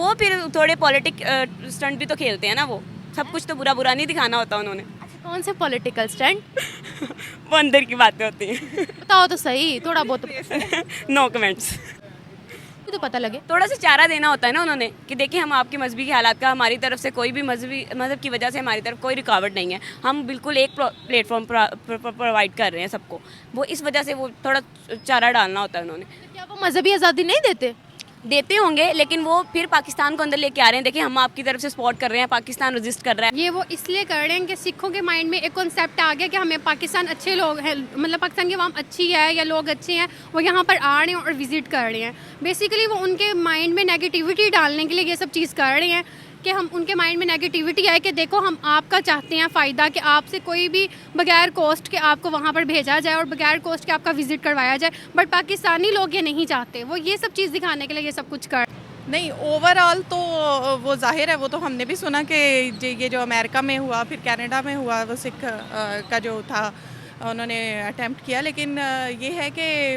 वो फिर थोड़े पॉलिटिक स्टंट भी तो खेलते हैं ना, वो सब कुछ तो बुरा बुरा नहीं दिखाना होता उन्होंने। अच्छा, कौन से पॉलिटिकल स्टंट? वो अंदर की बातें होती हैं। बताओ तो सही, थोड़ा बहुत नो कमेंट्स। तो पता लगे। थोड़ा सा चारा देना होता है ना उन्होंने कि देखिए हम आपके मजहबी के हालात का, हमारी तरफ से कोई भी मजहब की वजह से हमारी तरफ कोई रुकावट नहीं है, हम बिल्कुल एक प्लेटफॉर्म प्रोवाइड कर रहे हैं सबको, वो इस वजह से वो थोड़ा चारा डालना होता है उन्होंने। क्या वो मजहबी आज़ादी नहीं देते होंगे, लेकिन वो फिर पाकिस्तान को अंदर लेके आ रहे हैं। देखिए हम आपकी तरफ से सपोर्ट कर रहे हैं, पाकिस्तान रजिस्ट कर रहा है। ये वो इसलिए कर रहे हैं कि सिखों के माइंड में एक कॉन्सेप्ट आ गया कि हमें पाकिस्तान अच्छे लोग हैं, मतलब पाकिस्तान की आवाम अच्छी है या लोग अच्छे हैं, वो यहाँ पर आ रहे हैं और विजिट कर रहे हैं। बेसिकली वो उनके माइंड में नेगेटिविटी डालने के लिए ये सब चीज़ कर रहे हैं कि हम उनके माइंड में नेगेटिविटी आए कि देखो हम आपका चाहते हैं फ़ायदा, कि आपसे कोई भी बगैर कॉस्ट के आपको वहाँ पर भेजा जाए और बगैर कॉस्ट के आपका विजिट करवाया जाए। बट पाकिस्तानी लोग ये नहीं चाहते, वो ये सब चीज़ दिखाने के लिए ये सब कुछ कर। नहीं, ओवरऑल तो वो जाहिर है, वो तो हमने भी सुना कि ये जो अमेरिका में हुआ, फिर कनाडा में हुआ, वो सिख का जो था उन्होंने अटेम्प्ट किया, लेकिन ये है कि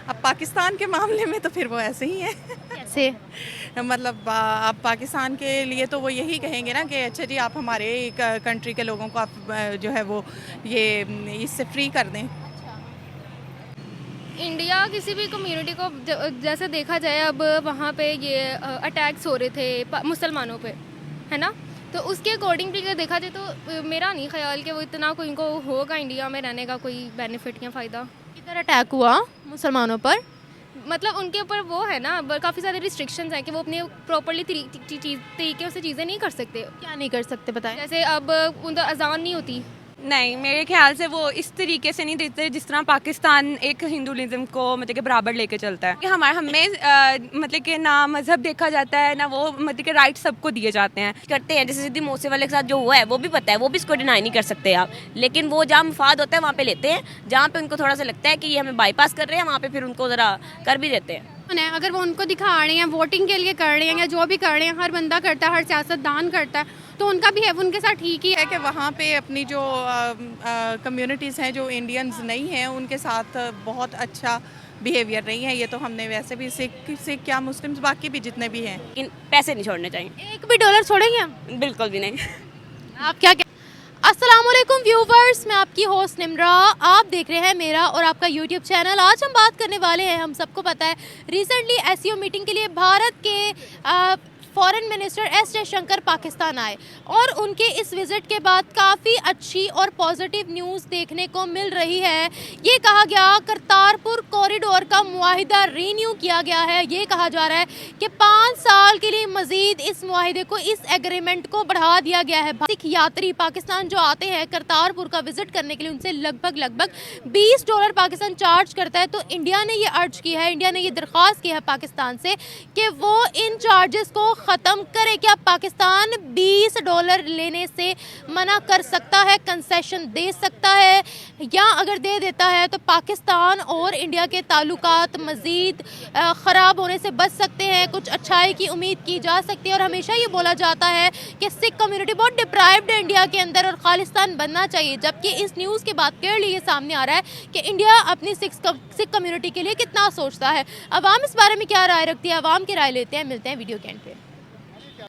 अब पाकिस्तान के मामले में तो फिर वो ऐसे ही है। कैसे? मतलब अब पाकिस्तान के लिए तो वो यही कहेंगे ना कि अच्छा जी आप हमारे कंट्री के लोगों को आप जो है वो ये इससे फ्री कर दें। इंडिया किसी भी कम्युनिटी को जैसे देखा जाए, अब वहाँ पे ये अटैक्स हो रहे थे मुसलमानों पे, है ना, तो उसके अकॉर्डिंग भी अगर देखा जाए तो मेरा नहीं ख्याल कि वो इतना कोई इनको होगा इंडिया में रहने का कोई बेनिफिट या फ़ायदा। किधर अटैक हुआ मुसलमानों पर? मतलब उनके ऊपर वो है ना, काफ़ी सारे रिस्ट्रिक्शंस हैं कि वो अपने प्रॉपरली तरीके से चीज़ें नहीं कर सकते। क्या नहीं कर सकते बताएं? जैसे अब उनका अजान नहीं होती। नहीं, मेरे ख्याल से वो इस तरीके से नहीं देते जिस तरह पाकिस्तान एक हिंदुइज्म को मतलब कि बराबर लेके चलता है। कि हमें मतलब कि ना मज़हब देखा जाता है, ना वो मतलब कि राइट सबको दिए जाते हैं। करते हैं, जैसे सिद्धि मूसे वाले के साथ जो हुआ है वो भी पता है, वो भी इसको डिनाई नहीं कर सकते आप, लेकिन वो जहाँ मफाद होता है वहाँ पे लेते हैं, जहाँ पे उनको थोड़ा सा लगता है कि ये हमें बाईपास कर रहे हैं, वहाँ पे फिर उनको ज़रा कर भी देते हैं। अगर वो उनको दिखा रहे हैं, वोटिंग के लिए कर रहे हैं या जो भी कर रहे हैं, हर बंदा करता है, हर सियासतदान करता है, तो उनका भी है उनके साथ ठीक ही है कि वहाँ पे अपनी जो कम्युनिटीज़ हैं जो इंडियंस नहीं हैं उनके साथ बहुत अच्छा बिहेवियर नहीं है। ये तो हमने वैसे भी सिख क्या मुस्लिम्स बाकी भी जितने भी हैं, इन पैसे नहीं छोड़ने चाहिए, एक भी डॉलर छोड़ेंगे हम? बिल्कुल भी नहीं। आप क्या अस्सलाम वालेकुम व्यूवर्स, मैं आपकी होस्ट निम्रा, आप देख रहे हैं मेरा और आपका यूट्यूब चैनल। आज हम बात करने वाले हैं, हम सबको पता है रिसेंटली एससीओ मीटिंग के लिए भारत के foreign minister S Jaishankar Pakistan आए और उनके इस विज़िट के बाद काफ़ी अच्छी और पॉजिटिव न्यूज़ देखने को मिल रही है। ये कहा गया करतारपुर कॉरिडोर का मुआहिदा रीन्यू किया गया है। ये कहा जा रहा है कि 5 साल के लिए मज़ीद इस मुआहिदे को, इस एग्रीमेंट को बढ़ा दिया गया है। सिख यात्री पाकिस्तान जो आते हैं करतारपुर का विज़िट करने के लिए, उनसे लगभग $20 पाकिस्तान चार्ज करता है। तो इंडिया ने ये अर्ज किया है, इंडिया ने ये दरख्वास्त की है पाकिस्तान से कि वो इन चार्जेस को ख़त्म करे। क्या पाकिस्तान $20 लेने से मना कर सकता है, कंसेशन दे सकता है, या अगर दे देता है तो पाकिस्तान और इंडिया के ताल्लुकात मज़ीद ख़राब होने से बच सकते हैं, कुछ अच्छाई की उम्मीद की जा सकती है। और हमेशा ये बोला जाता है कि सिख कम्युनिटी बहुत डिप्राइव्ड है इंडिया के अंदर और खालिस्तान बनना चाहिए, जबकि इस न्यूज़ के बाद क्लियरली ये सामने आ रहा है कि इंडिया अपनी सिख कम्युनिटी के लिए कितना सोचता है। अवाम इस बारे में क्या राय रखती है, अवाम की राय लेते हैं, मिलते हैं वीडियो के एंड पे।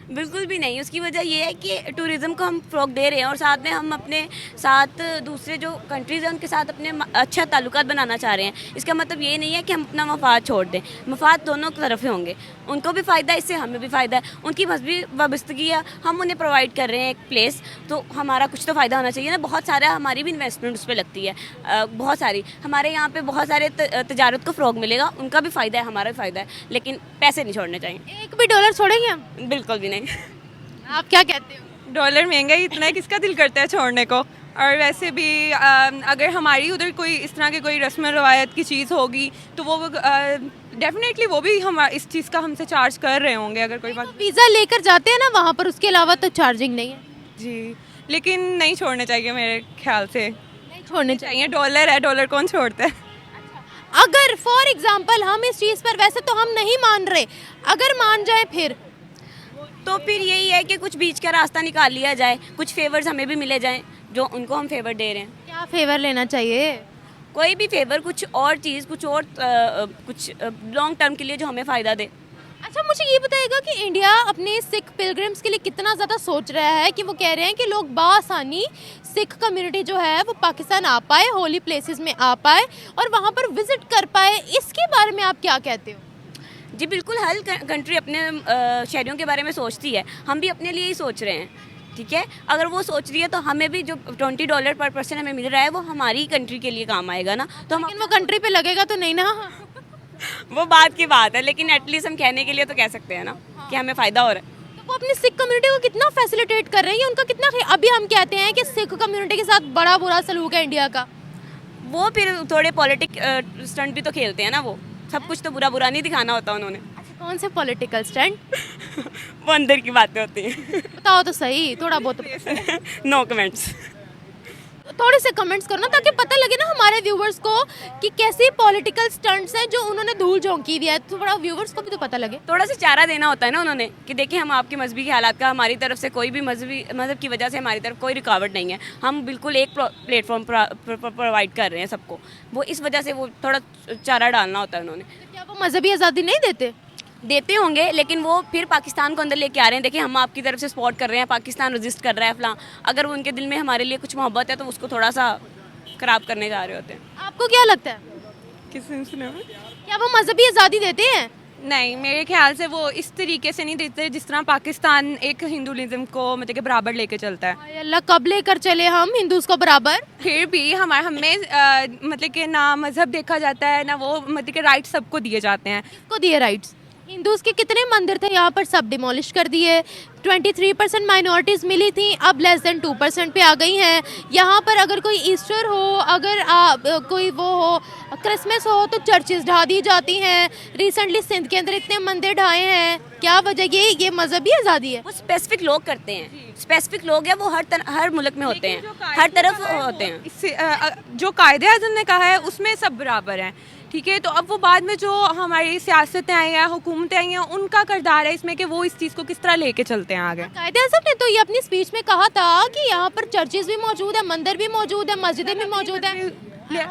बिल्कुल भी नहीं। उसकी वजह ये है कि टूरिज़्म को हम फ़रोग़ दे रहे हैं और साथ में हम अपने साथ दूसरे जो कंट्रीज़ हैं उनके साथ अपने अच्छा ताल्लुकात बनाना चाह रहे हैं। इसका मतलब ये नहीं है कि हम अपना मफाद छोड़ दें, मफाद दोनों तरफ से होंगे, उनको भी फ़ायदा है, इससे हमें भी फ़ायदा है। उनकी मजहबी वाबस्तगी है, हम उन्हें प्रोवाइड कर रहे हैं एक प्लेस, तो हमारा कुछ तो फ़ायदा होना चाहिए ना। बहुत सारा हमारी भी इन्वेस्टमेंट उस पर लगती है, बहुत सारी हमारे यहाँ पर बहुत सारे तजारत को फ़रोग़ मिलेगा, उनका भी फ़ायदा है, हमारा भी फ़ायदा है, लेकिन पैसे नहीं छोड़ने चाहिए। एक भी डॉलर छोड़ेंगे हम? बिल्कुल भी नहीं। आप क्या कहते हो? डॉलर महंगा ही इतना है, किसका दिल करता है छोड़ने को। और वैसे भी अगर हमारी उधर कोई इस तरह की कोई रस्म रवायत की चीज़ होगी तो वो डेफिनेटली वो भी हम इस चीज़ का हमसे चार्ज कर रहे होंगे। अगर कोई बात वीज़ा लेकर जाते हैं ना वहाँ पर, उसके अलावा तो चार्जिंग नहीं है जी, लेकिन नहीं छोड़ने चाहिए मेरे ख्याल से। नहीं छोड़ने चाहिए। डॉलर है, डॉलर कौन छोड़ता है। अगर फॉर एग्जांपल हम इस चीज़ पर, वैसे तो हम नहीं मान रहे, अगर मान जाए तो फिर यही है कि कुछ बीच का रास्ता निकाल लिया जाए, कुछ फेवर्स हमें भी मिले जाएं जो उनको हम फेवर दे रहे हैं। क्या फेवर लेना चाहिए? कोई भी फेवर, कुछ और चीज़, कुछ और कुछ लॉन्ग टर्म के लिए जो हमें फ़ायदा दे। अच्छा, मुझे ये बताइएगा कि इंडिया अपने सिख पिलग्रिम्स के लिए कितना ज़्यादा सोच रहा है कि वो कह रहे हैं कि लोग बासानी सिख कम्युनिटी जो है वो पाकिस्तान आ पाए, होली प्लेसेस में आ पाए और वहाँ पर विजिट कर पाए। इसके बारे में आप क्या कहते हो? जी बिल्कुल, हर कंट्री अपने शहरियों के बारे में सोचती है, हम भी अपने लिए ही सोच रहे हैं। ठीक है, अगर वो सोच रही है तो हमें भी जो $20 पर पर्सन हमें मिल रहा है वो हमारी कंट्री के लिए काम आएगा ना। तो हम लेकिन वो कंट्री पे लगेगा तो नहीं ना। वो बात की बात है, लेकिन एटलीस्ट हम कहने के लिए तो कह सकते हैं ना कि हमें फ़ायदा हो रहा है। तो वो अपनी सिख कम्युनिटी को कितना फैसिलिटेट कर रहे हैं, उनका कितना अभी हम कहते हैं कि सिख कम्युनिटी के साथ बड़ा बुरा सलूक है इंडिया का। वो फिर थोड़े पॉलिटिक स्टंट भी तो खेलते हैं ना, वो सब कुछ तो बुरा बुरा नहीं दिखाना होता उन्होंने। अच्छा, कौन से पॉलिटिकल स्टैंड? वो अंदर की बातें होती हैं। बताओ तो सही, थोड़ा बहुत नो कमेंट्स। थोड़े से कमेंट्स करो ना, ताकि पता लगे ना हमारे व्यूवर्स को कि कैसे पॉलिटिकल स्टंट्स हैं जो उन्होंने धूल झोंकी हुई है। तो थोड़ा व्यूवर्स को भी तो पता लगे। थोड़ा सा चारा देना होता है ना उन्होंने कि देखिए हम आपकी मजहबी हालात का, हमारी तरफ से कोई भी मजहब की वजह से हमारी तरफ कोई रुकावट नहीं है, हम बिल्कुल एक प्लेटफॉर्म प्रोवाइड कर रहे हैं सबको। वो इस वजह से वो थोड़ा चारा डालना होता है उन्होंने। तो क्या वो मजहबी आज़ादी नहीं देते होंगे, लेकिन वो फिर पाकिस्तान को अंदर लेके आ रहे हैं। देखिए हम आपकी तरफ से सपोर्ट कर रहे हैं, पाकिस्तान रजिस्ट कर रहा है फलां, अगर उनके दिल में हमारे लिए कुछ मोहब्बत है तो उसको थोड़ा सा खराब करने जा रहे होते हैं। आपको क्या लगता है, किसी सुने में? क्या वो मजहबी आज़ादी देते हैं? नहीं, मेरे ख्याल से वो इस तरीके से नहीं देते जिस तरह पाकिस्तान एक हिंदुइज्म को मतलब कि बराबर लेके चलता है। हाय अल्लाह, कब लेकर चले हम हिंदूज को बराबर? फिर भी हमें मतलब कि ना मज़हब देखा जाता है, ना वो मतलब कि राइट सबको दिए जाते हैं। किसको दिए राइट्स? हिंदूज के कितने मंदिर थे यहाँ पर, सब डिमोलिश कर दिए। 23% माइनॉरिटीज़ मिली थी, अब लेस देन 2% पे आ गई हैं। यहाँ पर अगर कोई ईस्टर हो, अगर कोई वो हो, क्रिसमस हो, तो चर्चेस ढा दी जाती हैं। रिसेंटली सिंध के अंदर इतने मंदिर ढाए हैं। क्या वजह? ये मजहबी आज़ादी है? वो स्पेसिफिक लोग करते हैं, स्पेसिफिक लोग हैं, वो हर मुल्क में होते हैं, हर तरफ होते हैं। इससे जो कायदे आज़म ने कहा है उसमें सब बराबर हैं, ठीक है। तो अब वो बाद में जो हमारी सियासतें आई हैं, हुकूमतें आई हैं, उनका किरदार है इसमें कि वो इस चीज़ को किस तरह लेके चलते हैं आगे। कायदे आज़म ने तो ये अपनी स्पीच में कहा था कि यहाँ पर चर्चेज भी मौजूद है, मंदिर भी मौजूद है, मस्जिदें भी मौजूद है,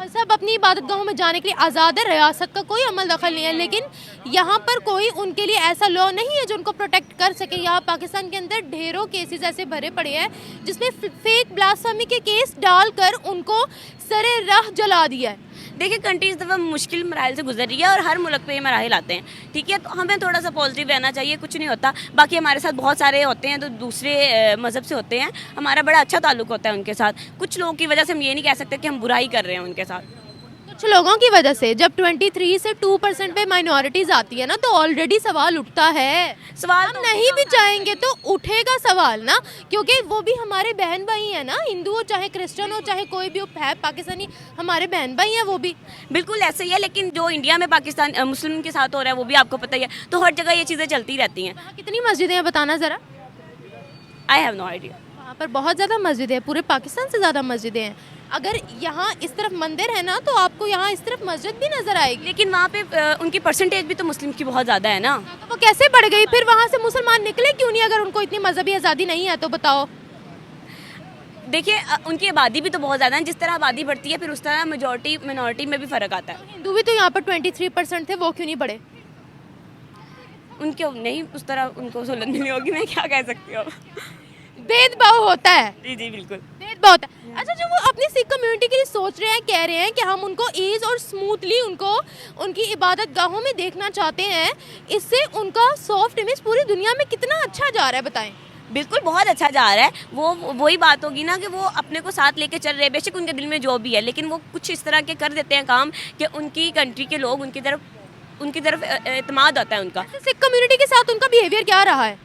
सब अपनी इबादत गाहों में जाने के लिए आज़ाद है, रियासत का कोई अमल दखल नहीं है। लेकिन यहाँ पर कोई उनके लिए ऐसा लॉ नहीं है जो उनको प्रोटेक्ट कर सके। यहाँ पाकिस्तान के अंदर ढेरों केसेस ऐसे भरे पड़े हैं जिसमें फेक ब्लास्फेमी के केस डालकर उनको सरे राह जला दिया है। देखिए कंट्री इस दफ़ा मुश्किल मराहल से गुजर रही है और हर मुल्क पे ये मराहल आते हैं, ठीक है। तो हमें थोड़ा सा पॉजिटिव रहना चाहिए, कुछ नहीं होता। बाकी हमारे साथ बहुत सारे होते हैं तो दूसरे मज़हब से होते हैं, हमारा बड़ा अच्छा ताल्लुक होता है उनके साथ। कुछ लोगों की वजह से हम ये नहीं कह सकते कि हम बुराई कर रहे हैं उनके साथ। कुछ लोगों की वजह से जब 23 से 2% पे माइनॉरिटीज आती है ना, तो ऑलरेडी सवाल उठता है। सवाल हम नहीं भी चाहेंगे तो उठेगा सवाल ना, क्योंकि वो भी हमारे बहन भाई हैं ना, हिंदू हो चाहे क्रिश्चियन हो चाहे कोई भी है, पाकिस्तानी हमारे बहन भाई हैं वो भी। बिल्कुल ऐसे ही है, लेकिन जो इंडिया में पाकिस्तान मुस्लिम के साथ हो रहा है वो भी आपको पता ही है, तो हर जगह ये चीज़ें चलती रहती हैं। वहाँ कितनी मस्जिदें हैं बताना ज़रा? I have no idea. वहाँ पर बहुत ज़्यादा मस्जिदें हैं, पूरे पाकिस्तान से ज़्यादा मस्जिदें हैं। अगर यहाँ इस तरफ मंदिर है ना, तो आपको यहाँ इस तरफ मस्जिद भी नज़र आएगी। लेकिन वहाँ पे उनकी परसेंटेज भी तो मुस्लिम की बहुत ज़्यादा है ना। तो वो कैसे बढ़ गई फिर? वहाँ से मुसलमान निकले क्यों नहीं अगर उनको इतनी मजहबी आज़ादी नहीं है तो? बताओ। देखिए उनकी आबादी भी तो बहुत ज़्यादा है, जिस तरह आबादी बढ़ती है फिर उस तरह मेजॉरिटी मिनॉरिटी में भी फ़र्क आता है। हिंदू भी तो यहाँ पर 23% थे, वो क्यों नहीं बढ़े? उनके नहीं उस तरह उनको सहूलत मिली होगी, मैं क्या कह सकती हूँ। भेदभाव होता है। जी जी बिल्कुल भेदभाव होता है। अच्छा, जो वो अपनी सिख कम्युनिटी के लिए सोच रहे हैं, कह रहे हैं कि हम उनको ईज और स्मूथली उनको उनकी इबादत गाहों में देखना चाहते हैं, इससे उनका सॉफ्ट इमेज पूरी दुनिया में कितना अच्छा जा रहा है बताएं। बिल्कुल बहुत अच्छा जा रहा है। वही बात होगी ना कि वो अपने को साथ लेके चल रहे हैं, बेशक उनके दिल में जो भी है, लेकिन वो कुछ इस तरह के कर देते हैं काम कि उनकी कंट्री के लोग उनकी तरफ एतमाद आता है उनका। सिख कम्युनिटी के साथ उनका बिहेवियर क्या रहा है?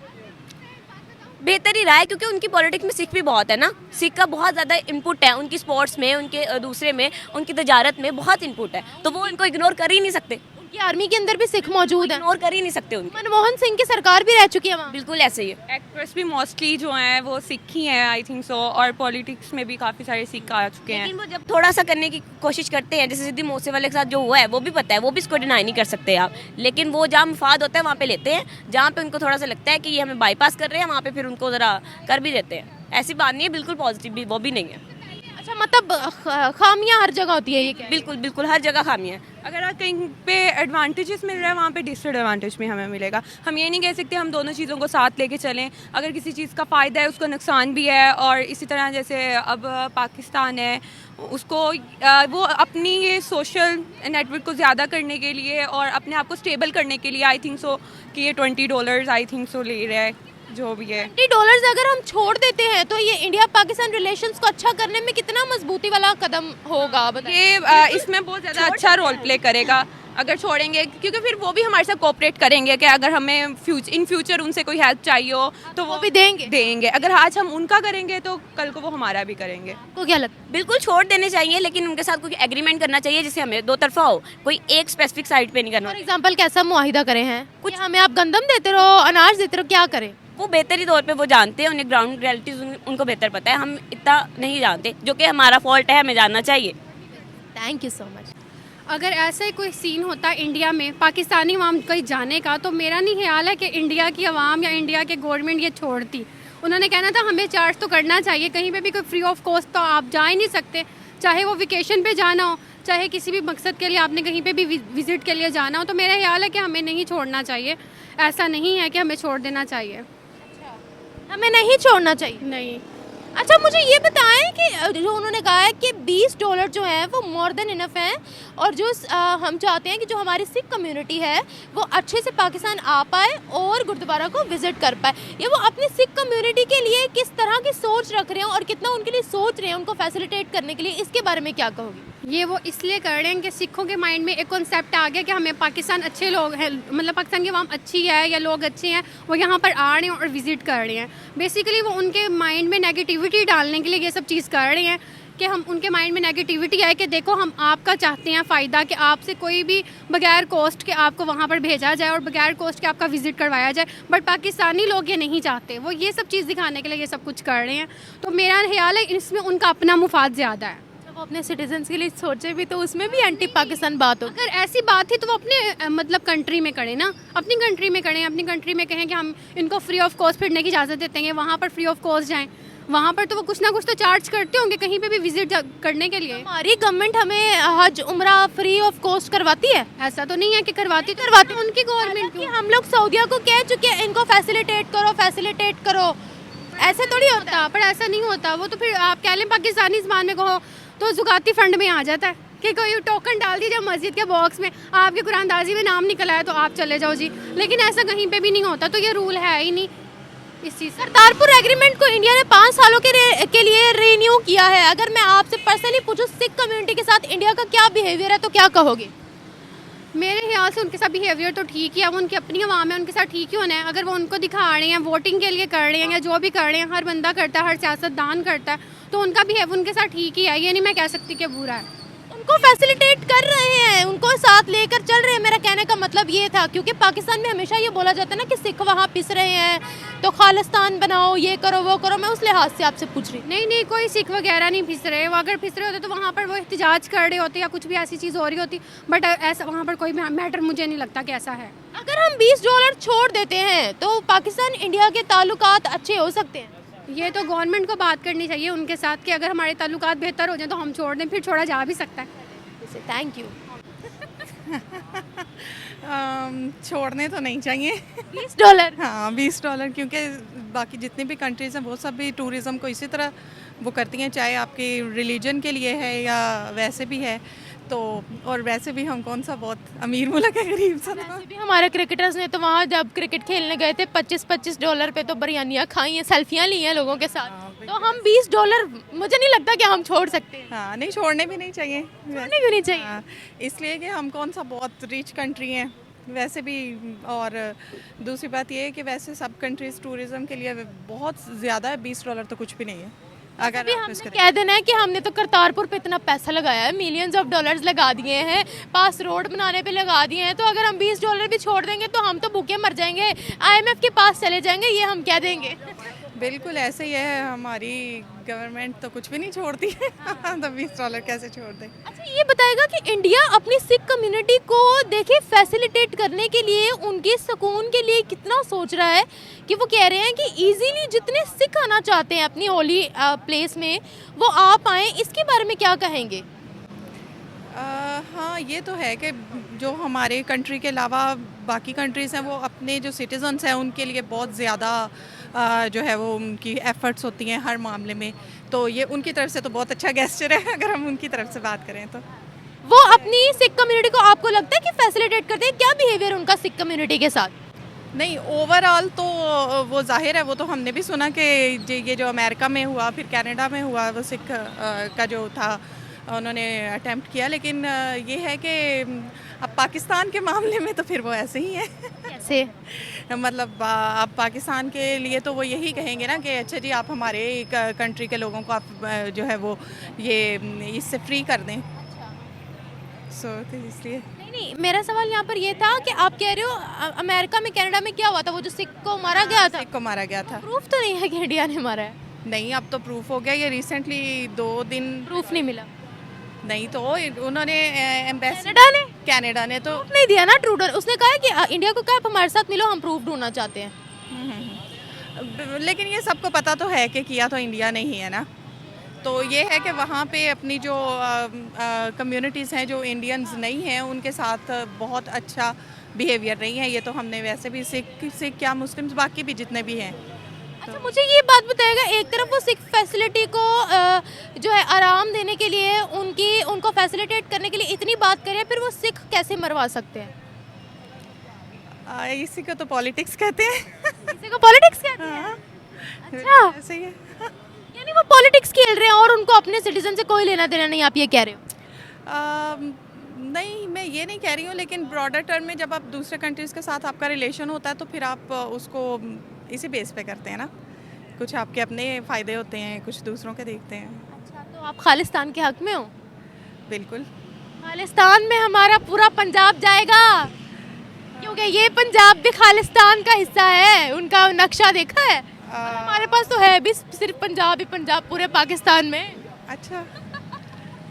बेहतर ही रहा है, क्योंकि उनकी पॉलिटिक्स में सिख भी बहुत है ना, सिख का बहुत ज़्यादा इनपुट है उनकी स्पोर्ट्स में, उनके दूसरे में, उनकी तजारत में बहुत इनपुट है, तो वो इनको इग्नोर कर ही नहीं सकते। उनकी आर्मी के अंदर भी सिख मौजूद है, इग्नोर कर ही नहीं सकते उनको। मनमोहन सिंह की सरकार भी रह चुकी है वहाँ। बिल्कुल ऐसे ही है। एक्ट्रेस भी मोस्टली जो हैं वो सिख ही हैं आई थिंक सो, और पॉलिटिक्स में भी काफ़ी सारे सिख आ चुके हैं। लेकिन वो जब थोड़ा सा करने की कोशिश करते हैं, जैसे सिद्धि मूसे वाले के साथ जो हुआ है वो भी पता है, वो भी इसको डिनाई नहीं कर सकते आप, लेकिन वो जहाँ मुफाद होता है वहाँ पे लेते हैं, जहाँ पे उनको थोड़ा सा लगता है कि ये हमें बाईपास कर रहे हैं वहाँ पे फिर उनको ज़रा कर भी देते हैं। ऐसी बात नहीं है, बिल्कुल पॉजिटिव भी वो भी नहीं है। अच्छा, मतलब खामियां हर जगह होती है ये क्या? बिल्कुल बिल्कुल हर जगह खामी है। अगर कहीं पे एडवांटेजेस मिल रहा है वहाँ पे डिसएडवांटेज भी हमें मिलेगा। हम ये नहीं कह सकते हम दोनों चीज़ों को साथ लेके चलें। अगर किसी चीज़ का फ़ायदा है उसको नुकसान भी है। और इसी तरह जैसे अब पाकिस्तान है, उसको वो अपनी ये सोशल नेटवर्क को ज़्यादा करने के लिए और अपने आप को स्टेबल करने के लिए आई थिंक सो कि ये $20 आई थिंक सो ले रहा है, जो भी है। $20 अगर हम छोड़ देते हैं तो ये इंडिया पाकिस्तान रिलेशंस को अच्छा करने में कितना मजबूती वाला कदम होगा बताइए? ये इसमें बहुत ज़्यादा अच्छा रोल प्ले करेगा अगर छोड़ेंगे, क्योंकि फिर वो भी हमारे साथ कोऑपरेट करेंगे कि अगर हमें इन फ्यूचर उनसे कोई हेल्प चाहिए हो तो वो भी देंगे। अगर आज हम उनका करेंगे तो कल को वो हमारा भी करेंगे। आपको क्या लगता है? बिल्कुल छोड़ देने चाहिए, लेकिन उनके साथ कोई एग्रीमेंट करना चाहिए जिससे हमें दो तरफा हो, कोई एक स्पेसिफिक साइड पे नहीं करना। फॉर एग्जाम्पल कैसा मुआहिदा करे हैं? कुछ हमें आप गंदम देते रहो, अनाज देते रहो, क्या करें? वो बेहतरी तौर पे वो जानते हैं, उन्हें ग्राउंड रियलिटीज उनको बेहतर पता है, हम इतना नहीं जानते, जो कि हमारा फॉल्ट है, हमें जानना चाहिए। Thank you so much. अगर ऐसा ही कोई सीन होता इंडिया में पाकिस्तानी अवाम कहीं जाने का, तो मेरा नहीं ख्याल है कि इंडिया की अवाम या इंडिया के गवर्नमेंट ये छोड़ती। उन्होंने कहना था हमें चार्ज तो करना चाहिए, कहीं पे भी कोई फ्री ऑफ कॉस्ट तो आप जा ही नहीं सकते, चाहे वो वेकेशन पे जाना हो, चाहे किसी भी मकसद के लिए आपने कहीं पे भी विज़िट के लिए जाना हो। तो मेरा ख्याल है कि हमें नहीं छोड़ना चाहिए, ऐसा नहीं है कि हमें छोड़ देना चाहिए। हमें नहीं छोड़ना चाहिए। नहीं। अच्छा मुझे ये बताएं कि जो उन्होंने कहा है कि $20 जो है वो मोर देन इनफ है, और जो हम चाहते हैं कि जो हमारी सिख कम्युनिटी है वो अच्छे से पाकिस्तान आ पाए और गुरुद्वारा को विजिट कर पाए, ये वो अपनी सिख कम्युनिटी के लिए किस तरह की सोच रख रहे हैं और कितना उनके लिए सोच रहे हैं उनको फैसिलिटेट करने के लिए, इसके बारे में क्या कहोगी? ये वो इसलिए कर रहे हैं कि सिखों के माइंड में एक कॉन्सेप्ट आ गया कि हमें पाकिस्तान अच्छे लोग हैं, मतलब पाकिस्तान की अवाम अच्छी है या लोग अच्छे हैं, वो यहाँ पर आ रहे हैं और विज़िट कर रहे हैं। बेसिकली वो उनके माइंड में नेगेटिविटी डालने के लिए ये सब चीज़ कर रहे हैं कि हम उनके माइंड में नेगेटिविटी आए कि देखो हम आपका चाहते हैं फ़ायदा, कि आपसे कोई भी बगैर कॉस्ट के आपको वहाँ पर भेजा जाए और बगैर कॉस्ट के आपका विज़िट करवाया जाए। बट पाकिस्तानी लोग ये नहीं चाहते, वो ये सब चीज़ दिखाने के लिए ये सब कुछ कर रहे हैं। तो मेरा ख्याल है इसमें उनका अपना मुफाद ज़्यादा है। वो अपने सिटीजन्स के लिए सोचे भी तो उसमें भी एंटी पाकिस्तान बात हो। अगर ऐसी बात है तो वो अपने मतलब कंट्री में करें ना, अपनी कंट्री में करें, अपनी कंट्री में कहें कि हम इनको फ्री ऑफ कॉस्ट फिरने की इजाज़त देते हैं, वहाँ पर फ्री ऑफ कॉस्ट जाएं, वहाँ पर तो वो कुछ ना कुछ तो चार्ज करते होंगे कहीं पे भी विजिट करने के लिए। हमारी गवर्नमेंट हमें हज उम्रा फ्री ऑफ कॉस्ट करवाती है? ऐसा तो नहीं है कि करवाती उनकी गवर्नमेंट कि हम लोग सऊदिया को कह चुके हैं इनको फैसिलिटेट करो, ऐसे थोड़ी होता। पर ऐसा नहीं होता, वो तो फिर आप कह लें पाकिस्तानी ज़बान में कहो तो ज़ुकाती फ़ंड में आ जाता है कि कोई टोकन डाल दीजिए मस्जिद के बॉक्स में, आपके कुरानदाजी में नाम निकला है तो आप चले जाओ जी। लेकिन ऐसा कहीं पे भी नहीं होता, तो ये रूल है ही नहीं इस चीज़ से। करतारपुर एग्रीमेंट को इंडिया ने 5 सालों के लिए रिन्यू किया है। अगर मैं आपसे पर्सनली पूछूं सिख कम्युनिटी के साथ इंडिया का क्या बिहेवियर है तो क्या कहोगे? मेरे ख्याल से उनके साथ बिहेवियर तो ठीक ही है, वो उनकी अपनी आवाम है, उनके साथ ठीक ही होना है। अगर वो उनको दिखा रहे हैं, वोटिंग के लिए कर रहे हैं या जो भी कर रहे हैं, हर बंदा करता है, हर सियासतदान करता है, तो उनका बिहेव उनके साथ ठीक ही है, ये नहीं मैं कह सकती कि बुरा है। उनको फैसिलिटेट कर रहे हैं, उनको साथ लेकर चल रहे हैं। मेरा कहने का मतलब ये था, क्योंकि पाकिस्तान में हमेशा ये बोला जाता है ना कि सिख वहाँ पिस रहे हैं तो खालिस्तान बनाओ, ये करो वो करो। मैं उस लिहाज से आपसे पूछ रही। नहीं, कोई सिख वगैरह नहीं फिस रहे। वो अगर फिस रहे होते तो वहाँ पर वो एहतजाज कर रहे होते या कुछ भी ऐसी चीज़ हो रही होती, बट ऐसा वहाँ पर कोई मैटर मुझे नहीं लगता कि ऐसा है। अगर हम $20 छोड़ देते हैं तो पाकिस्तान इंडिया के ताल्लुकात अच्छे हो सकते हैं? ये तो गवर्नमेंट को बात करनी चाहिए उनके साथ कि अगर हमारे ताल्लुकात बेहतर हो जाए तो हम छोड़ दें, फिर छोड़ा जा भी सकता है। Thank you. छोड़ने तो नहीं चाहिए। $20? हाँ $20, क्योंकि बाकी जितनी भी कंट्रीज़ हैं वो सब भी टूरिज़्म को इसी तरह वो करती हैं, चाहे आपकी रिलीजन के लिए है या वैसे भी है। तो और वैसे भी हम कौन सा बहुत अमीर मुल्क है, गरीब सा। वैसे भी हमारे क्रिकेटर्स ने तो वहाँ जब क्रिकेट खेलने गए थे $25 पे तो बिरयानियाँ खाई हैं, सेल्फियाँ ली हैं लोगों के साथ। तो हम $20 मुझे नहीं लगता कि हम छोड़ सकते हैं। हाँ नहीं, छोड़ने भी नहीं चाहिए। छोड़ने भी नहीं चाहिए। हाँ, इसलिए कि हम कौन सा बहुत रिच कंट्री हैं वैसे भी। और दूसरी बात ये है कि वैसे सब कंट्रीज़ टूरिज़्म के लिए बहुत ज़्यादा है, $20 तो कुछ भी नहीं है। अगर अभी हमने कह देना है कि हमने तो करतारपुर पे इतना पैसा लगाया है, मिलियंस ऑफ डॉलर्स लगा दिए हैं, पास रोड बनाने पे लगा दिए हैं, तो अगर हम $20 भी छोड़ देंगे तो हम तो भूखे मर जाएंगे, IMF के पास चले जाएंगे, ये हम कह देंगे। बिल्कुल ऐसे ही है, हमारी गवर्नमेंट तो कुछ भी नहीं छोड़ती है। तो $20 कैसे छोड़ दे। अच्छा ये बताएगा कि इंडिया अपनी सिख कम्युनिटी को देखिए फैसिलिटेट करने के लिए, उनके सुकून के लिए कितना सोच रहा है कि वो कह रहे हैं कि इजीली जितने सिख आना चाहते हैं अपनी होली प्लेस में वो आ पाएँ, इसके बारे में क्या कहेंगे? हाँ, ये तो है कि जो हमारे कंट्री के अलावा बाकी कंट्रीज़ हैं वो अपने जो सिटीजन्स हैं उनके लिए बहुत ज़्यादा जो है वो उनकी एफ़र्ट्स होती हैं हर मामले में, तो ये उनकी तरफ से तो बहुत अच्छा गेस्चर है अगर हम उनकी तरफ से बात करें तो। वो अपनी सिख कम्युनिटी को आपको लगता है कि फैसिलिटेट करते हैं? क्या बिहेवियर उनका सिख कम्युनिटी के साथ? नहीं, ओवरऑल तो वो जाहिर है, वो तो हमने भी सुना कि ये जो अमेरिका में हुआ फिर कनाडा में हुआ वो सिख का जो था उन्होंने अटेम्प्ट किया, लेकिन ये है कि अब पाकिस्तान के मामले में तो फिर वो ऐसे ही है। कैसे? मतलब अब पाकिस्तान के लिए तो वो यही कहेंगे ना कि अच्छा जी आप हमारे कंट्री के लोगों को आप जो है वो ये इससे फ्री कर दें, तो इसलिए। नहीं, मेरा सवाल यहाँ पर ये था कि आप कह रहे हो अमेरिका में कनाडा में क्या हुआ था, वो जो सिख को मारा गया था? सिख को मारा गया था। प्रूफ तो नहीं है कि इंडिया ने मारा है? नहीं, अब तो प्रूफ हो गया, ये रिसेंटली 2 दिन। प्रूफ नहीं मिला? नहीं, तो उन्होंने एम्बेसी कनाडा ने तो नहीं दिया ना ट्रूडो। उसने कहा कि इंडिया को क्या आप हमारे साथ मिलो, हम प्रूफ ढूंढना चाहते हैं। लेकिन ये सबको पता तो है कि किया तो इंडिया ने ही है ना, तो ये है कि वहाँ पे अपनी जो कम्युनिटीज़ हैं जो इंडियंस नहीं हैं उनके साथ बहुत अच्छा बिहेवियर नहीं है। ये तो हमने वैसे भी सिख क्या मुस्लिम्स बाकी भी जितने भी हैं। अच्छा, मुझे ये बात बताएगा, एक तरफ वो सिख फैसिलिटी को जो है आराम देने के लिए उनको फैसिलिटेट करने के लिए इतनी बात करें, फिर वो सिख कैसे मरवा सकते हैं? इसी को तो पॉलिटिक्स कहते हैं। इसी को पॉलिटिक्स कहते हैं? हाँ, अच्छा, ऐसे ही है। यानी वो पॉलिटिक्स खेल रहे हैं और उनको अपने सिटीजन से कोई लेना देना नहीं, आप ये कह रहे हो? नहीं, मैं ये नहीं कह रही हूँ, लेकिन ब्रॉडर टर्म में जब आप दूसरे कंट्रीज़ के साथ आपका रिलेशन होता है तो फिर आप उसको इसी बेस पे करते हैं ना, कुछ आपके अपने फ़ायदे होते हैं, कुछ दूसरों के देखते हैं। अच्छा, तो आप खालिस्तान के हक में हो? बिल्कुल। खालिस्तान में हमारा पूरा पंजाब जाएगा, क्योंकि ये पंजाब भी खालिस्तान का हिस्सा है। उनका नक्शा देखा है? और हमारे पास तो है भी सिर्फ पंजाब ही पंजाब पूरे पाकिस्तान में। अच्छा,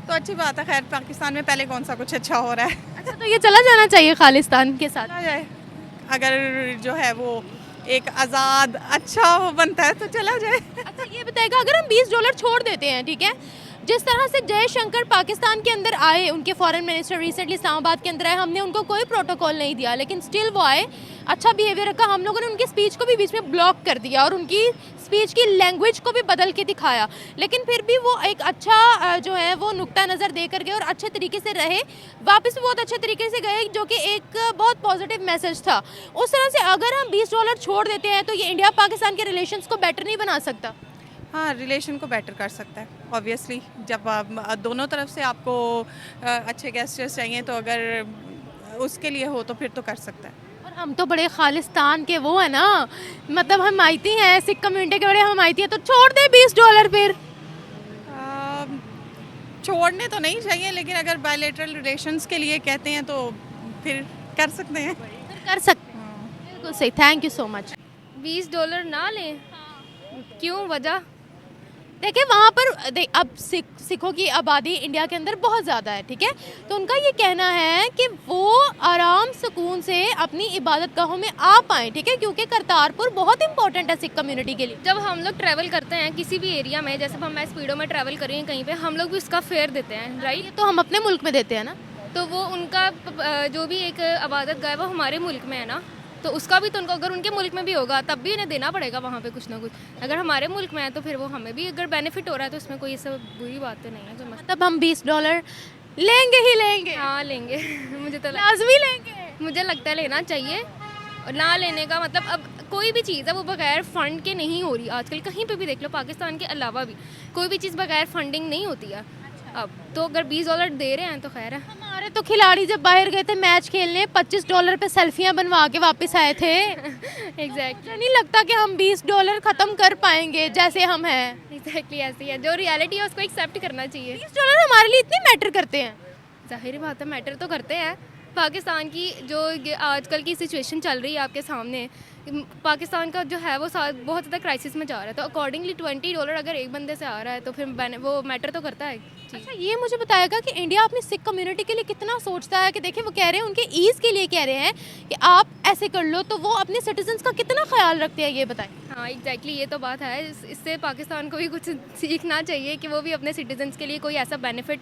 तो अच्छी बात है। खैर, पाकिस्तान में पहले कौन सा कुछ अच्छा हो रहा है। अच्छा, तो ये चला जाना चाहिए खालिस्तान के साथ? चला जाए, अगर जो है वो एक आज़ाद अच्छा वो बनता है तो चला जाए। अच्छा, ये बताएगा, अगर हम $20 छोड़ देते हैं, ठीक है, जिस तरह से जयशंकर पाकिस्तान के अंदर आए, उनके फॉरेन मिनिस्टर रिसेंटली इस्लामाबाद के अंदर आए, हमने उनको कोई प्रोटोकॉल नहीं दिया, लेकिन स्टिल वो आए, अच्छा बिहेवियर रखा, हम लोगों ने उनकी स्पीच को भी बीच में ब्लॉक कर दिया और उनकी स्पीच की लैंग्वेज को भी बदल के दिखाया, लेकिन फिर भी वो एक अच्छा जो है वो नुक्ता नज़र दे कर गए और अच्छे तरीके से रहे, वापस भी बहुत अच्छे तरीके से गए, जो कि एक बहुत पॉजिटिव मैसेज था। उस तरह से अगर हम $20 छोड़ देते हैं तो ये इंडिया पाकिस्तान के रिलेशंस को बेटर नहीं बना सकता? हाँ, रिलेशन को बेटर कर सकता है ऑब्वियसली। जब आप दोनों तरफ से आपको अच्छे गेस्टर्स चाहिए तो अगर उसके लिए हो तो फिर तो कर सकता है। और हम तो बड़े खालिस्तान के वो है ना, मतलब हम आईती हैं, सिख कम्युनिटी के बड़े हम आईती हैं, तो छोड़ दे $20 फिर। छोड़ने तो नहीं चाहिए, लेकिन अगर बायलैटरल रिलेशंस के लिए कहते हैं तो फिर कर सकते हैं। फिर कर सकते हैं, बिल्कुल सही। Thank you so much. $20 ना लें? क्यों, वजह? देखिए, वहाँ पर अब सिखों की आबादी इंडिया के अंदर बहुत ज़्यादा है, ठीक है, तो उनका ये कहना है कि वो आराम सुकून से अपनी इबादत गाहों में आ पाएँ, ठीक है, क्योंकि करतारपुर बहुत इंपॉर्टेंट है सिख कम्युनिटी के लिए। जब हम लोग ट्रैवल करते हैं किसी भी एरिया में, जैसे मैं स्पीडो में ट्रैवल कर रही हूँ कहीं पे, हम लोग भी उसका फेयर देते हैं, राइट? ये तो हम अपने मुल्क में देते हैं ना, तो वो उनका जो भी एक इबादत गाह है वो हमारे मुल्क में है ना, तो उसका भी तो उनको अगर उनके मुल्क में भी होगा तब भी उन्हें देना पड़ेगा वहाँ पे कुछ ना कुछ। अगर हमारे मुल्क में है तो फिर वो हमें भी अगर बेनिफिट हो रहा है तो इसमें कोई सब बुरी बात तो नहीं है। जो तब हम $20 लेंगे ही लेंगे। हाँ, लेंगे। मुझे तो लाजमी लेंगे। मुझे लगता है लेना चाहिए, और ना लेने का मतलब अब कोई भी चीज़ है वो बगैर फंड के नहीं हो रही आजकल, कहीं पे भी देख लो, पाकिस्तान के अलावा भी कोई भी चीज़ बगैर फंडिंग नहीं होती है। अब तो अगर $20 दे रहे हैं तो खैर है। हमारे तो खिलाड़ी जब बाहर गए थे मैच खेलने, $25 पे सेल्फियां बनवा के वापस आए थे। एग्जैक्टली नहीं लगता कि हम $20 ख़त्म कर पाएंगे जैसे हम हैं। एग्जैक्टली ऐसी है, जो रियलिटी है उसको एक्सेप्ट करना चाहिए। $20 हमारे लिए इतने मैटर करते हैं? जाहिर बात है, मैटर तो करते हैं। पाकिस्तान की जो आजकल की सिचुएशन चल रही है आपके सामने, पाकिस्तान का जो है वो बहुत ज़्यादा क्राइसिस में जा रहा है, तो अकॉर्डिंगली $20 अगर एक बंदे से आ रहा है तो फिर वो मैटर तो करता है। अच्छा, ये मुझे बताएगा कि इंडिया अपनी सिख कम्युनिटी के लिए कितना सोचता है कि देखिए वो कह रहे हैं उनके ईज़ के लिए कह रहे हैं कि आप ऐसे कर लो, तो वो अपने सिटीजन्स का कितना ख्याल रखते हैं, ये बताएं। हाँ एग्जैक्टली, ये तो बात है। इससे पाकिस्तान को भी कुछ सीखना चाहिए कि वो भी अपने सिटीजन्स के लिए कोई ऐसा बेनिफिट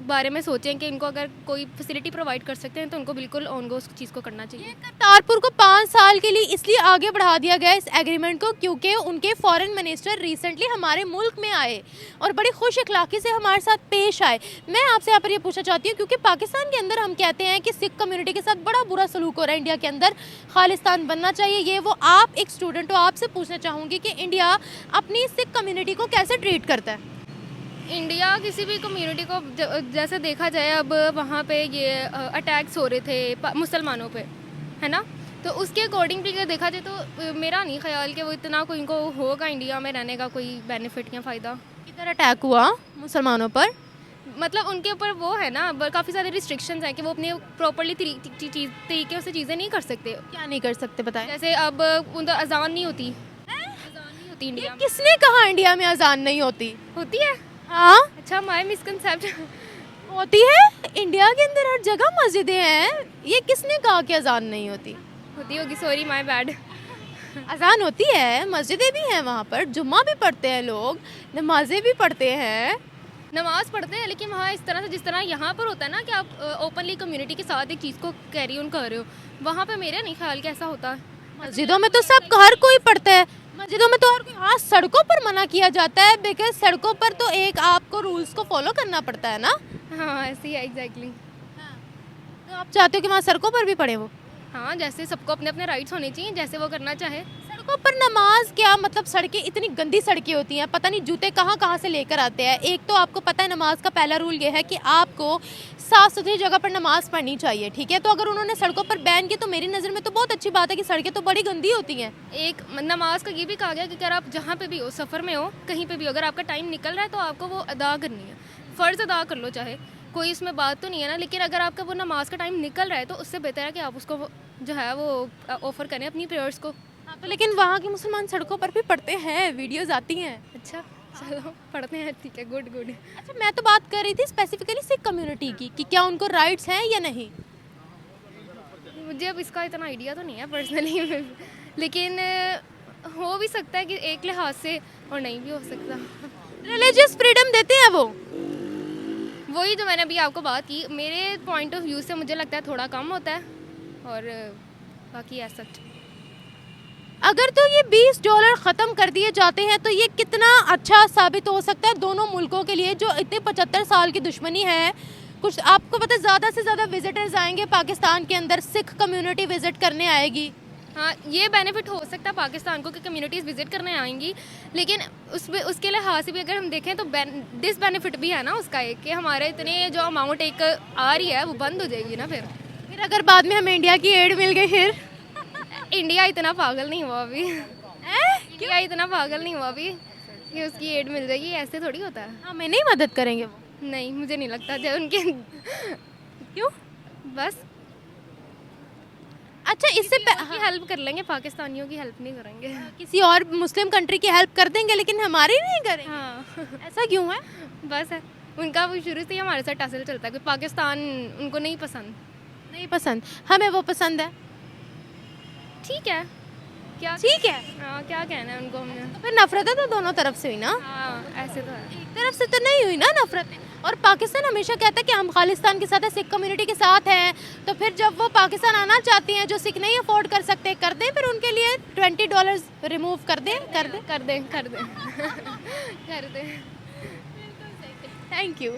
बारे में सोचें कि इनको अगर कोई फैसिलिटी प्रोवाइड कर सकते हैं तो उनको बिल्कुल ऑन उस चीज़ को करना चाहिए। करतारपुर को 5 साल के लिए इसलिए आगे बढ़ा दिया गया इस एग्रीमेंट को क्योंकि उनके फॉरेन मिनिस्टर रिसेंटली हमारे मुल्क में आए और बड़ी खुश अखलाकी से हमारे साथ पेश आए। मैं आपसे यहाँ पर ये पूछना चाहती हूँ क्योंकि पाकिस्तान के अंदर हम कहते हैं कि सिख कम्युनिटी के साथ बड़ा बुरा सलूक हो रहा है, इंडिया के अंदर खालिस्तान बनना चाहिए, ये वो। आप एक स्टूडेंट हो, आपसे पूछना चाहूँगी कि इंडिया अपनी सिख कम्युनिटी को कैसे ट्रीट करता है? इंडिया किसी भी कम्युनिटी को जैसे देखा जाए, अब वहाँ पे ये अटैक्स हो रहे थे मुसलमानों पे, है ना, तो उसके अकॉर्डिंगली अगर देखा जाए तो मेरा नहीं ख्याल कि वो इतना कोई इनको होगा इंडिया में रहने का कोई बेनिफिट या फ़ायदा। किधर अटैक हुआ मुसलमानों पर? मतलब उनके ऊपर वो है ना, काफ़ी सारे रिस्ट्रिक्शंस हैं कि वो अपने प्रॉपरली तरीके से चीज़ें नहीं कर सकते। क्या नहीं कर सकते बताएं? जैसे अब उनका अजान नहीं होती, अजान नहीं होती इंडिया में। किसने कहा इंडिया में अजान नहीं होती? होती है। हाँ अच्छा, माय मिसकंसेप्ट होती है। इंडिया के अंदर हर जगह मस्जिदें हैं, ये किसने कहा कि अजान नहीं होती? होती होगी, सॉरी माय बैड। अजान होती है, मस्जिदें भी हैं वहाँ पर, जुम्मा भी पढ़ते हैं लोग, नमाजें भी पढ़ते हैं। नमाज पढ़ते हैं, लेकिन वहाँ इस तरह से जिस तरह यहाँ पर होता है ना कि आप ओपनली कम्युनिटी के साथ एक चीज़ को कैरी ऑन कर रहे हो, वहाँ पे मेरे नहीं ख्याल कि ऐसा होता है। मस्जिदों में तो सब हर कोई पढ़ता है, मस्जिदों में तो हर कोई। हाँ, सड़कों पर मना किया जाता है बिकॉज सड़कों पर तो एक आपको रूल्स को फॉलो करना पड़ता है ना। हाँ ऐसे ही है, एग्जैक्टली। तो आप चाहते हो कि वहाँ सड़कों पर भी पढ़े वो? हाँ, जैसे सबको अपने अपने राइट्स होने चाहिए, जैसे वो करना चाहे। सड़कों पर नमाज क्या मतलब? सड़कें इतनी गंदी सड़कें होती हैं, पता नहीं जूते कहाँ कहाँ से लेकर आते हैं। एक तो आपको पता है नमाज का पहला रूल ये है कि आपको साफ़ सुथरी जगह पर नमाज पढ़नी चाहिए, ठीक है। तो अगर उन्होंने सड़कों पर बैन किया तो मेरी नज़र में तो बहुत अच्छी बात है कि सड़कें तो बड़ी गंदी होती हैं। एक नमाज का ये भी कहा गया कि अगर आप जहाँ पे भी हो, सफ़र में हो, कहीं पे भी, अगर आपका टाइम निकल रहा है तो आपको वो अदा करनी है। फ़र्ज़ अदा कर लो, चाहे कोई इसमें बात तो नहीं है ना, लेकिन अगर आपका वो नमाज का टाइम निकल रहा है तो उससे बेहतर है कि आप उसको जो है वो ऑफ़र करें अपनी प्रेयर्स को। तो लेकिन वहाँ के मुसलमान सड़कों पर भी पढ़ते हैं, वीडियोज़ आती हैं। अच्छा चलो पढ़ते हैं, ठीक है, गुड गुड। अच्छा, मैं तो बात कर रही थी स्पेसिफिकली सिख कम्युनिटी की कि क्या उनको राइट्स हैं या नहीं। मुझे अब इसका इतना आइडिया तो नहीं है पर्सनली, लेकिन हो भी सकता है कि एक लिहाज से, और नहीं भी हो सकता। रिलीजियस फ्रीडम देते हैं वो। वही जो मैंने अभी आपको बात की, मेरे पॉइंट ऑफ व्यू से मुझे लगता है थोड़ा कम होता है, और बाकी ऐसा। अगर तो ये $20 ख़त्म कर दिए जाते हैं तो ये कितना अच्छा साबित हो सकता है दोनों मुल्कों के लिए, जो इतने 75 साल की दुश्मनी है। कुछ आपको पता है, ज़्यादा से ज़्यादा विजिटर्स आएंगे पाकिस्तान के अंदर, सिख कम्युनिटी विज़िट करने आएगी। हाँ, ये बेनिफिट हो सकता है पाकिस्तान को कि कम्युनिटीज़ विजिट करने आएंगी, लेकिन उसके लिहाज से भी अगर हम देखें तो डिसबेनिफिट भी है ना उसका एक, कि हमारे इतने जो अमाउंट एक आ रही है वो बंद हो जाएगी ना। फिर अगर बाद में हमें इंडिया की एड मिल गई फिर? इंडिया इतना पागल नहीं हुआ अभी। इंडिया इतना पागल नहीं हुआ अभी कि उसकी एड मिल जाएगी, ऐसे थोड़ी होता है। हमें नहीं मदद करेंगे वो? नहीं, मुझे नहीं लगता जब उनके क्यों? बस अच्छा, इससे हेल्प कर लेंगे, पाकिस्तानियों की हेल्प नहीं करेंगे। किसी और मुस्लिम कंट्री की हेल्प कर देंगे लेकिन हमारी नहीं करेंगे। हाँ ऐसा क्यों है? बस है, उनका वो शुरू से ही हमारे साथ टसल चलता है कि पाकिस्तान उनको नहीं पसंद, हमें वो पसंद है। ठीक है, क्या ठीक है। हाँ, क्या कहना है उनको हमने। तो फिर नफरत तो दोनों तरफ से हुई ना? हाँ ऐसे तो है, एक तरफ से तो नहीं हुई ना नफरत। और पाकिस्तान हमेशा कहता है कि हम खालिस्तान के साथ है, सिख कम्युनिटी के साथ हैं। तो फिर जब वो पाकिस्तान आना चाहती हैं, जो सिख नहीं अफोर्ड कर सकते, कर दें फिर उनके लिए $20 रिमूव कर दें। कर दें थैंक यू।